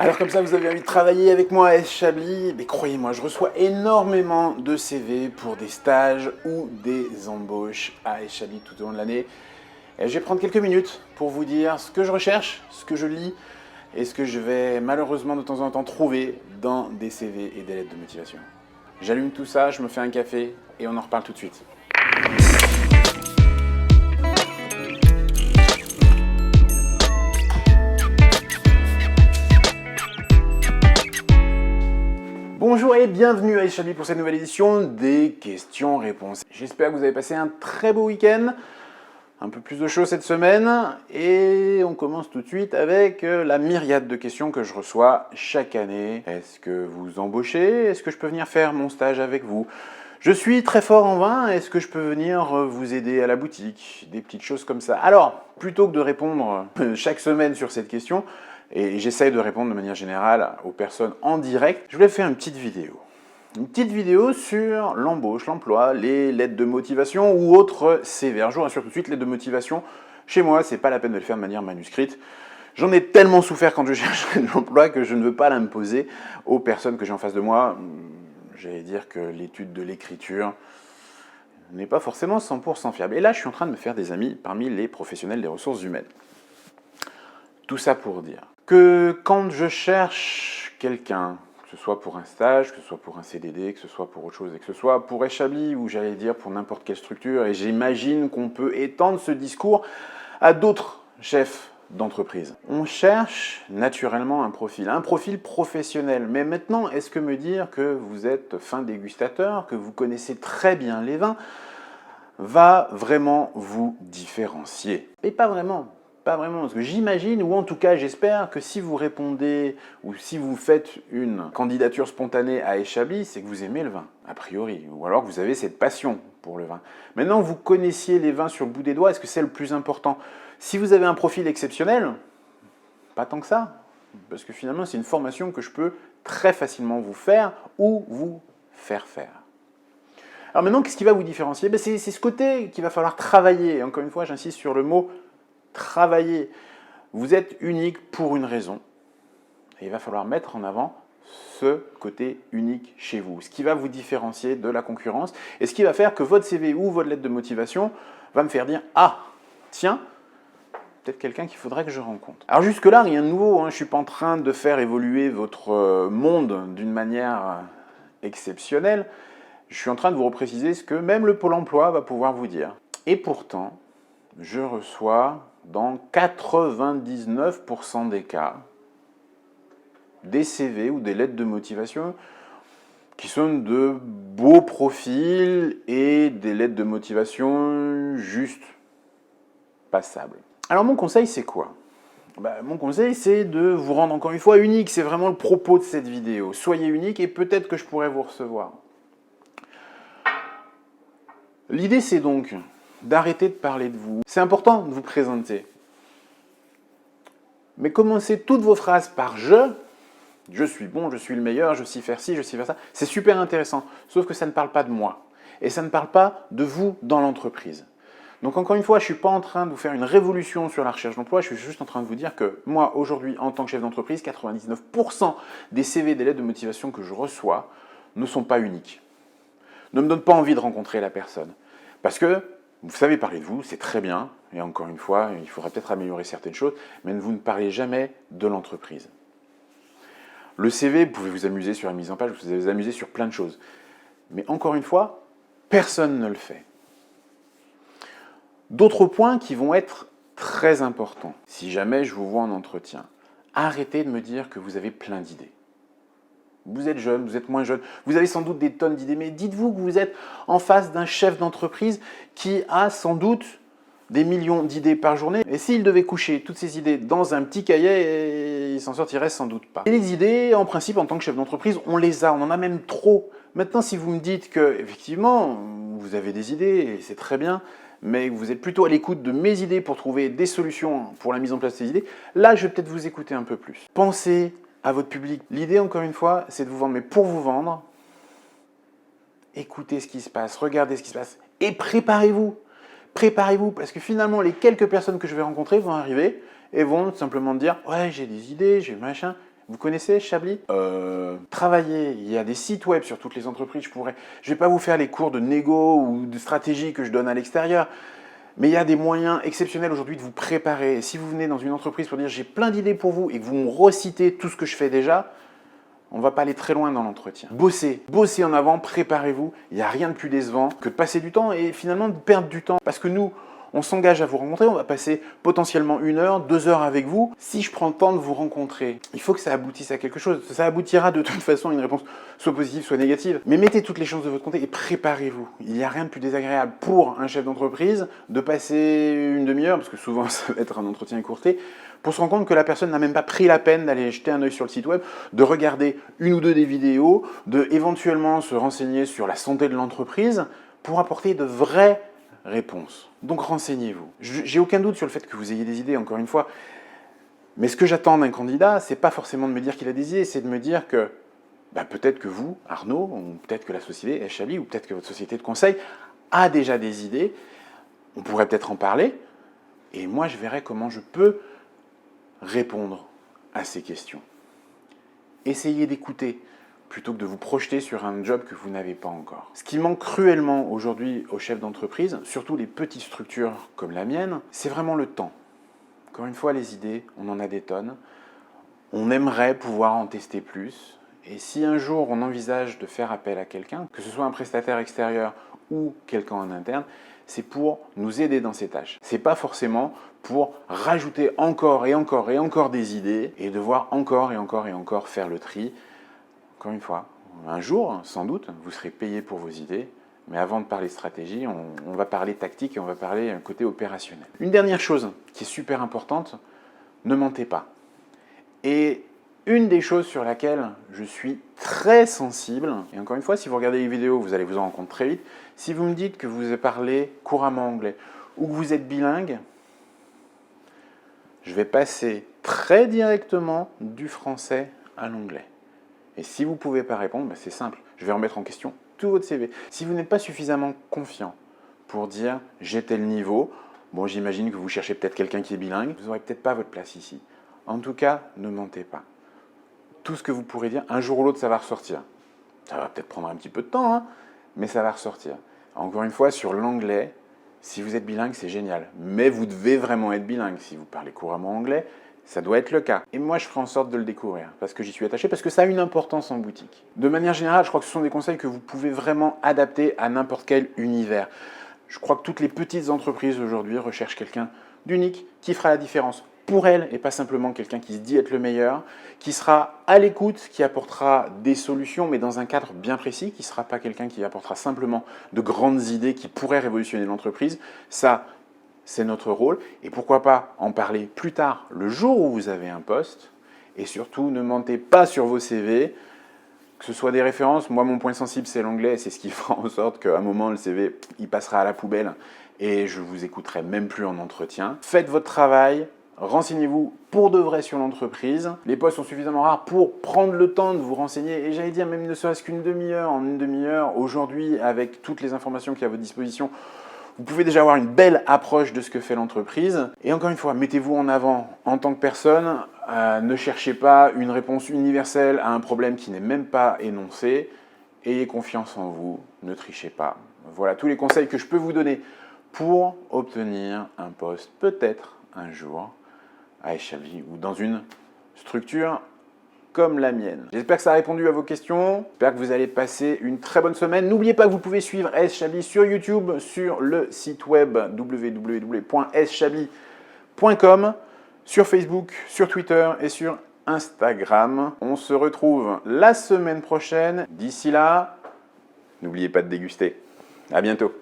Alors comme ça, vous avez envie de travailler avec moi à S. Chablis, mais croyez-moi, je reçois énormément de CV pour des stages ou des embauches à S. Chablis tout au long de l'année. Et je vais prendre quelques minutes pour vous dire ce que je recherche, ce que je lis et ce que je vais malheureusement de temps en temps trouver dans des CV et des lettres de motivation. J'allume tout ça, je me fais un café et on en reparle tout de suite. Bonjour et bienvenue à S. Chablis pour cette nouvelle édition des questions-réponses. J'espère que vous avez passé un très beau week-end, un peu plus de choses cette semaine, et on commence tout de suite avec la myriade de questions que je reçois chaque année. Est-ce que vous embauchez? Est-ce que je peux venir faire mon stage avec vous? Je suis très fort en vin, est-ce que je peux venir vous aider à la boutique? Des petites choses comme ça. Alors, plutôt que de répondre chaque semaine sur cette question, et j'essaye de répondre de manière générale aux personnes en direct, je voulais faire une petite vidéo. Une petite vidéo sur l'embauche, l'emploi, les lettres de motivation ou autres CV. Alors je vous rassure tout de suite, lettres de motivation, chez moi, c'est pas la peine de le faire de manière manuscrite. J'en ai tellement souffert quand je cherchais de l'emploi que je ne veux pas l'imposer aux personnes que j'ai en face de moi. J'allais dire que l'étude de l'écriture n'est pas forcément 100% fiable. Et là, je suis en train de me faire des amis parmi les professionnels des ressources humaines. Tout ça pour dire que quand je cherche quelqu'un, que ce soit pour un stage, que ce soit pour un CDD, que ce soit pour autre chose, et que ce soit pour S. Chablis ou j'allais dire pour n'importe quelle structure, et j'imagine qu'on peut étendre ce discours à d'autres chefs d'entreprise. On cherche naturellement un profil professionnel. Mais maintenant, est-ce que me dire que vous êtes fin dégustateur, que vous connaissez très bien les vins, va vraiment vous différencier? Et pas vraiment. Pas vraiment, parce que j'imagine, ou en tout cas j'espère, que si vous répondez ou si vous faites une candidature spontanée à S. Chablis, c'est que vous aimez le vin, a priori, ou alors que vous avez cette passion pour le vin. Maintenant, vous connaissiez les vins sur le bout des doigts, est-ce que c'est le plus important? Si vous avez un profil exceptionnel, pas tant que ça, parce que finalement c'est une formation que je peux très facilement vous faire ou vous faire faire. Alors maintenant, qu'est-ce qui va vous différencier? C'est ce côté qu'il va falloir travailler. Encore une fois, j'insiste sur le mot travailler. Vous êtes unique pour une raison. Et il va falloir mettre en avant ce côté unique chez vous. Ce qui va vous différencier de la concurrence. Et ce qui va faire que votre CV ou votre lettre de motivation va me faire dire « Ah, tiens, peut-être quelqu'un qu'il faudrait que je rencontre. » Alors jusque-là, rien de nouveau. Je ne suis pas en train de faire évoluer votre monde d'une manière exceptionnelle. Je suis en train de vous repréciser ce que même le Pôle emploi va pouvoir vous dire. Et pourtant, je reçois dans 99% des cas des CV ou des lettres de motivation qui sont de beaux profils et des lettres de motivation juste passables. Alors mon conseil, c'est quoi? Mon conseil, c'est de vous rendre encore une fois unique. C'est vraiment le propos de cette vidéo. Soyez unique et peut-être que je pourrais vous recevoir. L'idée, c'est donc d'arrêter de parler de vous. C'est important de vous présenter. Mais commencez toutes vos phrases par « je suis bon, je suis le meilleur, je sais faire ci, je sais faire ça ». C'est super intéressant, sauf que ça ne parle pas de moi. Et ça ne parle pas de vous dans l'entreprise. Donc encore une fois, je ne suis pas en train de vous faire une révolution sur la recherche d'emploi, je suis juste en train de vous dire que moi, aujourd'hui, en tant que chef d'entreprise, 99% des CV, des lettres de motivation que je reçois ne sont pas uniques. Ne me donnent pas envie de rencontrer la personne. Parce que vous savez parler de vous, c'est très bien, et encore une fois, il faudra peut-être améliorer certaines choses, mais vous ne parlez jamais de l'entreprise. Le CV, vous pouvez vous amuser sur la mise en page, vous pouvez vous amuser sur plein de choses. Mais encore une fois, personne ne le fait. D'autres points qui vont être très importants. Si jamais je vous vois en entretien, arrêtez de me dire que vous avez plein d'idées. Vous êtes jeune, vous êtes moins jeune, vous avez sans doute des tonnes d'idées, mais dites-vous que vous êtes en face d'un chef d'entreprise qui a sans doute des millions d'idées par journée. Et s'il devait coucher toutes ces idées dans un petit cahier, il s'en sortirait sans doute pas. Et les idées, en principe, en tant que chef d'entreprise, on les a, on en a même trop. Maintenant, si vous me dites que, effectivement, vous avez des idées, et c'est très bien, mais que vous êtes plutôt à l'écoute de mes idées pour trouver des solutions pour la mise en place de ces idées, là, je vais peut-être vous écouter un peu plus. Pensez à votre public. L'idée, encore une fois, c'est de vous vendre, mais pour vous vendre, écoutez ce qui se passe, regardez ce qui se passe, et préparez-vous. Préparez-vous, parce que finalement, les quelques personnes que je vais rencontrer vont arriver et vont simplement dire « Ouais, j'ai des idées, j'ai machin », Vous connaissez Chablis? Travaillez, il y a des sites web sur toutes les entreprises. Je vais pas vous faire les cours de négo ou de stratégie que je donne à l'extérieur, mais il y a des moyens exceptionnels aujourd'hui de vous préparer. Et si vous venez dans une entreprise pour dire j'ai plein d'idées pour vous et que vous me recitez tout ce que je fais déjà, on ne va pas aller très loin dans l'entretien. Bossez en avant, préparez-vous. Il n'y a rien de plus décevant que de passer du temps et finalement de perdre du temps. Parce que nous, on s'engage à vous rencontrer, on va passer potentiellement 1 heure, 2 heures avec vous. Si je prends le temps de vous rencontrer, il faut que ça aboutisse à quelque chose. Ça aboutira de toute façon à une réponse soit positive, soit négative. Mais mettez toutes les chances de votre côté et préparez-vous. Il n'y a rien de plus désagréable pour un chef d'entreprise de passer une demi-heure, parce que souvent ça va être un entretien écourté, pour se rendre compte que la personne n'a même pas pris la peine d'aller jeter un œil sur le site web, de regarder 1 ou 2 des vidéos, de éventuellement se renseigner sur la santé de l'entreprise pour apporter de vraies réponses. Donc renseignez-vous. J'ai aucun doute sur le fait que vous ayez des idées, encore une fois. Mais ce que j'attends d'un candidat, c'est pas forcément de me dire qu'il a des idées, c'est de me dire que peut-être que vous, Arnaud, ou peut-être que la société Chablis, ou peut-être que votre société de conseil a déjà des idées. On pourrait peut-être en parler. Et moi, je verrai comment je peux répondre à ces questions. Essayez d'écouter plutôt que de vous projeter sur un job que vous n'avez pas encore. Ce qui manque cruellement aujourd'hui aux chefs d'entreprise, surtout les petites structures comme la mienne, c'est vraiment le temps. Encore une fois, les idées, on en a des tonnes. On aimerait pouvoir en tester plus. Et si un jour on envisage de faire appel à quelqu'un, que ce soit un prestataire extérieur ou quelqu'un en interne, c'est pour nous aider dans ces tâches. C'est pas forcément pour rajouter encore et encore et encore des idées et devoir encore et encore et encore faire le tri. Encore une fois, un jour, sans doute, vous serez payé pour vos idées, mais avant de parler stratégie, on va parler tactique et on va parler côté opérationnel. Une dernière chose qui est super importante, ne mentez pas. Et une des choses sur laquelle je suis très sensible, et encore une fois, si vous regardez les vidéos, vous allez vous en rendre compte très vite, si vous me dites que vous parlez couramment anglais ou que vous êtes bilingue, je vais passer très directement du français à l'anglais. Et si vous ne pouvez pas répondre, c'est simple, je vais remettre en question tout votre CV. Si vous n'êtes pas suffisamment confiant pour dire j'ai tel niveau, bon, j'imagine que vous cherchez peut-être quelqu'un qui est bilingue, vous n'aurez peut-être pas votre place ici. En tout cas, ne mentez pas. Tout ce que vous pourrez dire, un jour ou l'autre, ça va ressortir. Ça va peut-être prendre un petit peu de temps, mais ça va ressortir. Encore une fois, sur l'anglais, si vous êtes bilingue, c'est génial. Mais vous devez vraiment être bilingue. Si vous parlez couramment anglais, ça doit être le cas. Et moi, je ferai en sorte de le découvrir, parce que j'y suis attaché, parce que ça a une importance en boutique. De manière générale, je crois que ce sont des conseils que vous pouvez vraiment adapter à n'importe quel univers. Je crois que toutes les petites entreprises aujourd'hui recherchent quelqu'un d'unique qui fera la différence pour elles et pas simplement quelqu'un qui se dit être le meilleur, qui sera à l'écoute, qui apportera des solutions, mais dans un cadre bien précis, qui ne sera pas quelqu'un qui apportera simplement de grandes idées qui pourraient révolutionner l'entreprise. Ça, c'est notre rôle. Et pourquoi pas en parler plus tard, le jour où vous avez un poste. Et surtout, ne mentez pas sur vos CV, que ce soit des références. Moi, mon point sensible, c'est l'anglais. C'est ce qui fera en sorte qu'à un moment, le CV, il passera à la poubelle et je vous écouterai même plus en entretien. Faites votre travail. Renseignez-vous pour de vrai sur l'entreprise. Les postes sont suffisamment rares pour prendre le temps de vous renseigner. Et j'allais dire, même ne serait-ce qu'une demi-heure, en une demi-heure, aujourd'hui, avec toutes les informations qu'il y a à votre disposition, vous pouvez déjà avoir une belle approche de ce que fait l'entreprise. Et encore une fois, mettez-vous en avant en tant que personne. Ne cherchez pas une réponse universelle à un problème qui n'est même pas énoncé. Ayez confiance en vous, ne trichez pas. Voilà tous les conseils que je peux vous donner pour obtenir un poste, peut-être un jour, à Chablis ou dans une structure comme la mienne. J'espère que ça a répondu à vos questions. J'espère que vous allez passer une très bonne semaine. N'oubliez pas que vous pouvez suivre Chablis sur YouTube, sur le site web www.schablis.com, sur Facebook, sur Twitter et sur Instagram. On se retrouve la semaine prochaine. D'ici là, n'oubliez pas de déguster. À bientôt.